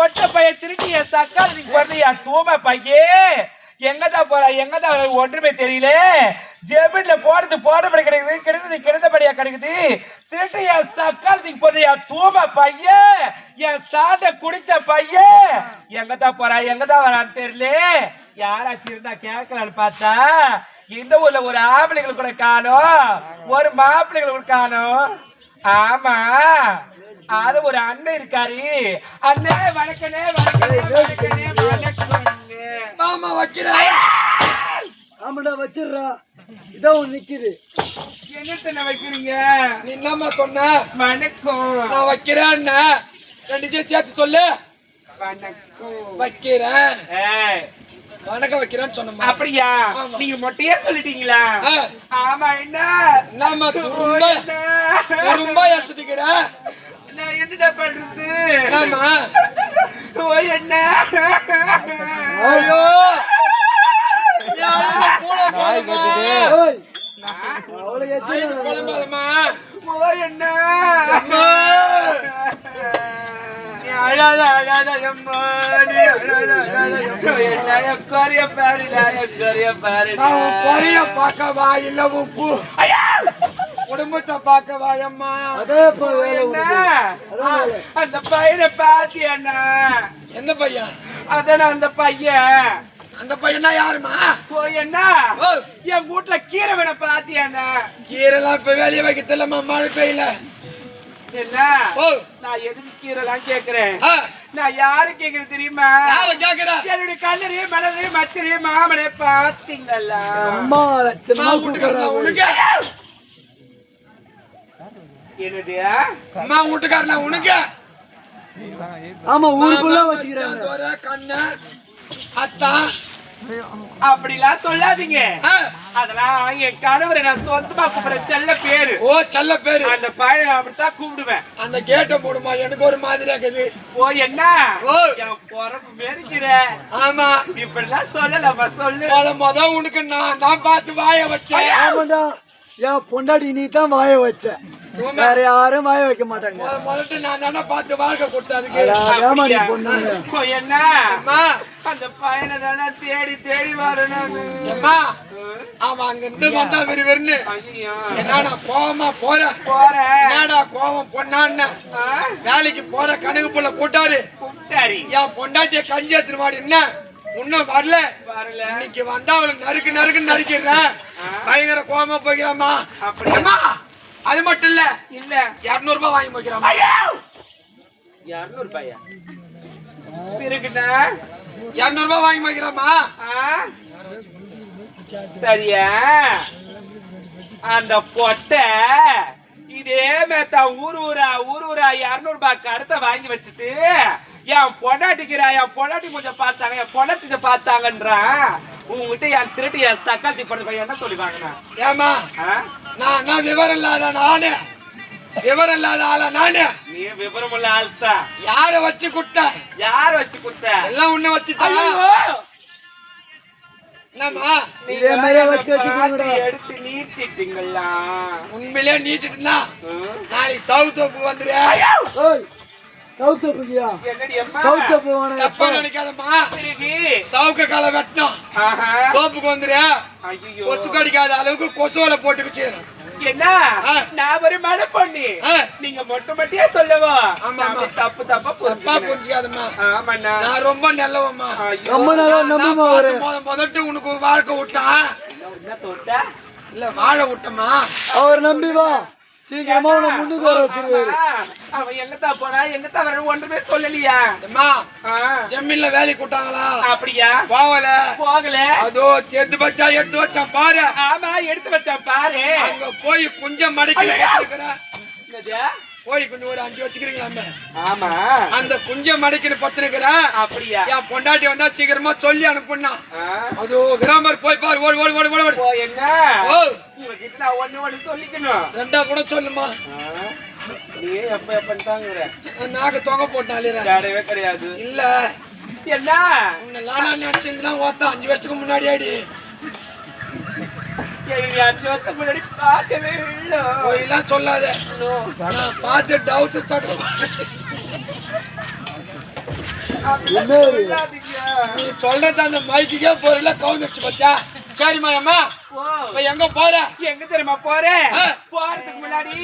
பொட்ட பையன் திருட்டி என் சக்காலத்துக்கு பிறந்த என் தூமை பையன் எங்கதான் போறா எங்கதான் ஒன்றுமே தெரியல. ஜெபிட்ல போடுறபடி கிடைக்குது கிடந்தபடியா கிடைக்குது. திருட்டு என் சக்காலத்துக்கு பிறந்த என் தூமை பையன் என் சாட்டை குடிச்ச பையன் எங்கதான் போறா எங்கதான் வரான்னு தெரியல. யாராச்சும் இருந்தா கேட்கலான்னு பார்த்தா இந்த ஊர்ல ஒரு ஆம்பளைகள் கூட காணோம், ஒரு மாப்பிள்ளைகள் கூட காணோம். ஆமா அது ஒரு அண்ணன் இருக்காரு. அண்ணே வணக்கனே வணக்கனே வணக்கம். மாமா வைக்கிறேன். ஆமாடா வச்சிடுறா. இதோ நிக்குது. என்ன வைக்கிறீங்க? நீ என்னம்மா சொன்ன? வணக்கம். நான் வைக்கிறேன். ரெண்டு சேர்த்து சொல்லு. வணக்கம் வைக்கிறேன். வணக்கம் வைக்கிறேன்னு சொன்னமா? அப்படியா? நீங்க மொட்டையே சொல்லிட்டீங்களா? ஆமா. என்னம்மா துரும்பா எடுத்துக்கிற? நான் என்னடா பண்றது? ஆமா என்ன ஐயோ பாக்கவா இல்ல உப்பு குடும்பத்தை பாக்கவா அம்மா? அந்த பையனை பாத்தியண்ணா? எந்த பையன்? அதான அந்த பையன். அந்த பையனா யாருமா? என்ன என் வீட்டுல கீரை வேணா பாத்தியாண்ணா? கீரை எல்லாம் இப்ப வேலையை வைக்க தெரியலமா, மழை பெய்யல. என்ன நான் எதுக்கு கீரைலாம் கேக்குறேன்? நான் யாரு கேக்குறேன் தெரியுமா? என்னுடைய கல்லறையே மலரே மச்சரே மாமனே பாத்தீங்களா? அம்மா லட்சமா உனக்கு என்னது? அம்மா வீட்டுக்காரனா உனக்கு? ஆமா ஊருக்குள்ள வச்சுக்கிறாங்க. கண்ணு அத்தா அப்படிலாம் சொல்லாதீங்க. அதெல்லாம் என் கணவரை நான் சொந்தமா கூப்பிடுற செல்ல பேரு. ஓ செல்ல பேரு. அந்த பையன் அப்படித்தான் கூப்பிடுவேன். அந்த கேட்ட போடுமா? எனக்கு ஒரு மாதிரியா இருக்குது. ஓ என்ன என் பொறப்பு மெருக்கிற? ஆமா இப்படிலாம் சொல்லலாமா? சொல்லு. முத உனக்கு நான் பார்த்து வாய வச்சேன். ஆமாடா என் பொண்டாடி நீ தான் வாய வச்ச, வேற யாரும் வாய வைக்க மாட்டாங்க. முதல்ல நான் தானே பார்த்து வாழ்க்கை கொடுத்ததுக்கு. என்ன அந்த பையனை தானே தேடி தேடி வரணும். அவன் அங்க இருந்து வந்தா வெறுன்னு என்னடா கோவமா போறேன் என்னடா கோவம் பொண்ணான்னு வேலைக்கு போற கணக்கு புள்ள கூட்டாரு. என் பொண்டாட்டிய கஞ்சி எடுத்துட்டு வாடி. என்ன இன்னும் வரல? இன்னைக்கு வந்தா அவளை நறுக்கு நறுக்கிறேன். பயங்கர கோவமா போய்க்கிறாமா. அப்படியா? அது மட்டும் இல்ல 200 ரூபாய் வாங்கி போய்க்கிறாமா. 200 ரூபாயா? இருக்குடா 200 ரூபாய் வாங்கி போய்க்கிறாமா. சரியா? அந்த பொட்டை இதே மேத்தா ஊர் ஊரா 200 ரூபாய் கடத்த வாங்கி வச்சுட்டு என் பொண்டாட்டிக்கிறா. என் பொண்டாட்டி கொஞ்சம் பார்த்தாங்க, என் பொண்டாட்டி பார்த்தாங்கன்றான். உங்ககிட்ட என் திருட்டு என் தக்காளி படுற என்ன சொல்லிவாங்கண்ணா? ஏமா நான் விவரம் இல்லாத நானு? விவரம் இல்லாத ஆளா நானு? நீ விவரம் உள்ள ஆள் தான். யார வச்சு குட்ட? யார வச்சு குட்ட? எல்லாம் உன்ன வச்சு தான். என்னம்மா இதே மாதிரி வச்சு எடுத்து நீட்டிட்டீங்களா? உண்மையிலே நீட்டிட்டுனா நாளைக்கு சவுத்தோப்பு வந்துரு. சவுத்தோப்புக்கியா? சவுத்தோப்பு தப்பா நினைக்காதம்மா. சவுக்க காலை வெட்டணும், தோப்புக்கு வந்துரு. கொசு கடிக்காத அளவுக்கு கொசுவலை போட்டுக்கிச்சு. என்ன நான் ஒரு மழை பொண்ணு, நீங்க மொட்டையா சொல்லவா? தப்பு தப்பா புரிஞ்சுக்காதம்மா. நான் ரொம்ப நல்லவம்மா, ரொம்ப நல்ல. முதல்ல உனக்கு வாழ்க்கை விட்டான் இல்ல வாழ விட்டமா. அவர் நம்பிவா சீக்கிரமா உன முன்னுக்கு வர வச்சிருவாரு. அவன் எங்கத்தான் போனா எங்கத்தான் வர ஒன்றுமே சொல்லலையா? ஜமீன்ல வேலைக்கு கூட்டாங்களா? அப்படியா? போகல. அதோ எடுத்து வச்சா பாரு. ஆமா எடுத்து வச்சா பாரு. அங்க போய் கொஞ்சம் மடக்கி போய் கொஞ்சம் ஒரு 5 வச்சுக்கிறீங்களா? ஆமா அந்த குஞ்ச மடக்கின்னு பத்திருக்கிறேன். அப்படியா? என் பொண்டாட்டி வந்தா சீக்கிரமா சொல்லி அனுப்புனா. அது கிராமர் போய் பாரு. ஓடு ஓடு ஓடு ஓடு. என்ன உங்ககிட்ட ஒண்ணு சொல்லிக்கணும். ரெண்டா கூட சொல்லுமா. நீ எப்ப நாக்கு தொங்க போட்டாலே கிடையவே கிடையாது. இல்ல என்ன உன்னெல்லாம் நான் நினைச்சிருந்தா ஓத்த 5 வருஷத்துக்கு முன்னாடி ஆடி 5 வருஷத்துக்கு முன்னாடி பார்க்கவே இல்லை. போயெல்லாம் சொல்லாத. நான் பார்த்து டவுட் நீ சொல்றது அந்த மைக்குக்கே போறல கவுந்துச்சு பச்சா. சரிம்மா அம்மா இப்ப எங்க போற? எங்க தெரியுமா போறேன்? போறதுக்கு முன்னாடி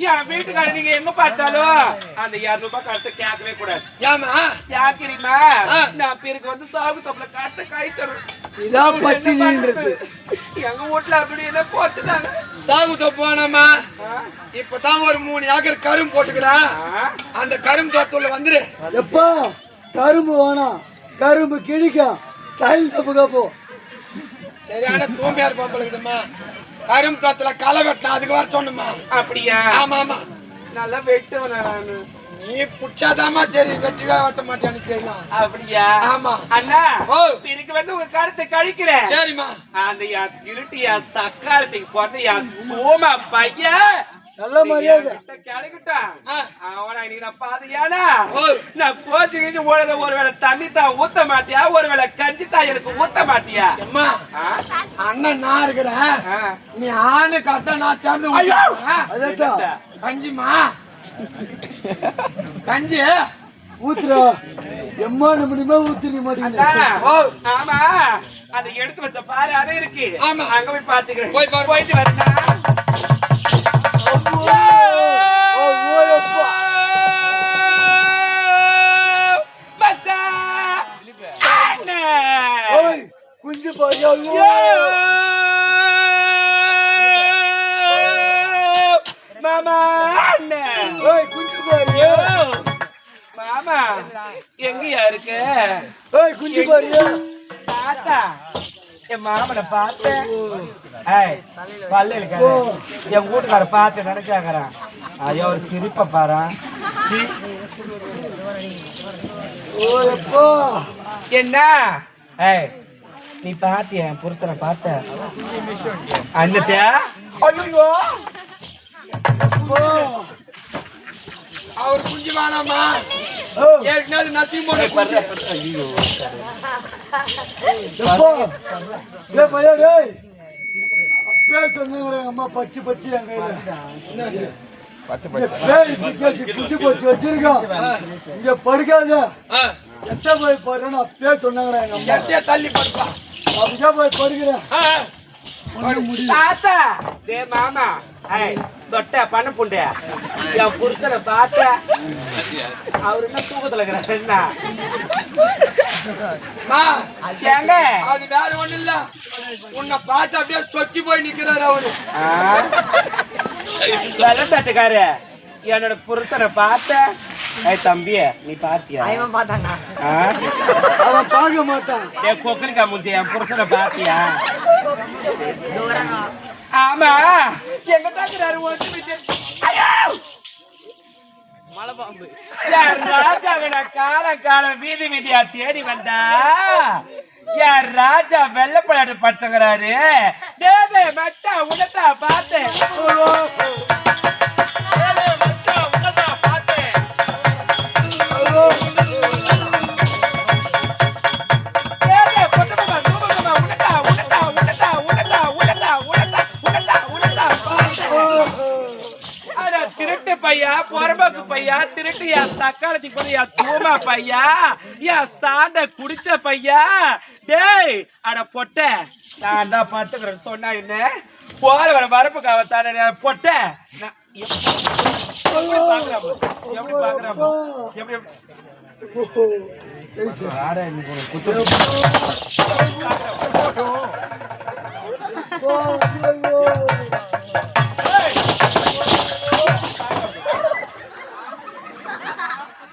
என் வீட்டுக்காரர் நீங்க எங்க பார்த்தாலும் அந்த 200 ரூபாய் கருத்து கேட்கவே கூடாது. ஏமா கேக்குறீமா? நான் பேருக்கு வந்து சாகு தப்புல கருத்து காய்ச்சறேன். இதான் பத்தினின்றது. எங்க வீட்டுல அப்படி என்ன போட்டுட்டாங்க. சாகு தப்பு வேணாமா? இப்பதான் ஒரு 3 ஏக்கர் கரும்பு போட்டுக்கிறேன். அந்த கரும்பு தோட்டத்துல வந்துரு. எப்பா கரும்பு வேணாம், கரும்பு கிழிக்கும். டைல் தப்புக்கா போ. சரியான தூம்பியா இருப்பாம்பளுக்குதுமா. கரும்பு தோட்டத்துல களை வெட்டினா அதுக்கு வர சொன்னமா. அப்படியா? ஆமா ஆமா நல்லா வெட்டுவேன் நானு. நீ புடிச்சாதாமா சரி, வெட்டிவே வெட்ட மாட்டேன்னு தெரியலாம். அப்படியா? ஆமா அண்ணா ஓ எனக்கு வந்து உங்க கருத்தை கழிக்கிறேன். சரிம்மா. அந்த திருட்டியா தக்காளத்துக்கு போறது தூமா பையன் நல்ல மரியாதை. கிடைக்கட்டும். அவனா இன்னைக்கு நான் பாத்தியானா ஓ நான் கோச்சு கிச்சு ஓடுத ஒருவேளை தண்ணி தான் ஊத்த மாட்டியா, ஒருவேளை கஞ்சி தான் எனக்கு ஊத்த மாட்டியா? அம்மா அண்ணன் நான் இருக்கிறேன். நீ ஆணு கட்ட நான் சேர்ந்து அதான் கஞ்சிமா கஞ்சி ஊத்துறா. எம்மான முடியுமா ஊத்துறீ மாட்டீங்க. ஓ ஆமா அதை எடுத்து வச்ச பாரு அது இருக்கு. ஆமா. அங்க போய் பாத்துக்கிறேன். போய் பாரு. போயிட்டு வரேன்னா குஞ்சு பாயா மாமா குஞ்சு பாரியா மாமா எங்கயா இருக்கு? குஞ்சு பாரியா தாத்தா என் மாமனை பார்த்தேன். பல்ல இருக்காரு என் வீட்டுக்கார பார்த்து நினைச்சாங்கிறான். ஐயோ ஒரு சிரிப்பை பாரு. என்ன நீ பாத்திய என் புருஷனை பார்த்த அண்ணத்தியா? ஐயோ அவர் குஞ்சு வேணாமா? ஏற்கனவே நச்சு போன ஐயோ அம்மா பச்சு பச்சு குச்சி போச்சு வச்சிருக்கான். இங்க படுக்காத எட்ட போய் பாருன்னு அப்பயே சொன்னாங்க எங்க அம்மா. எட்டையே தள்ளி படுப்பா. அப்படியே போய் படுக்கிறேன். தாத்தா டே மாமா சொட்ட பண்ண புண்ட என் புருஷனை பார்த்த அவரு என்ன தூக்கத்துல இருக்கிறார். ஏங்க அது வேற ஒண்ணு இல்ல, உன்னை பார்த்து அப்படியே சொக்கி போய் நிக்கிறாரு அவரு. வெள்ள தட்டுக்காரு என்னோட புருஷனை பார்த்த தம்பிய நீ பாத்தியா? அவன் பார்க்க மாட்டான். கொக்கலிக்கா முடிஞ்ச என் புருஷனை பாத்தியா? ஆமா எங்க தாக்குறாரு மலைபாம்பு ராஜாவின காலம் வீதி வீதியா தேடி வந்தா என் ராஜா வெள்ளப்படாடு படுத்துங்கிறாரு. தேவே மச்சா உனத்தா பார்த்தேன். திருட்டு பையா பொறம்போக்கு பையா திருட்டு என் தக்காளத்துக்கு போய் என் தூமா பையா என் சாண்ட குடிச்ச பையா. டேய் அட பொட்ட நான் தான் பட்டுக்கிறேன்னு சொன்னா என்ன போற வர வரப்பு காவத்தான பொட்ட எப்படி பாக்குறாமோ எப்படி பாக்குறாமோ எப்படி Oh,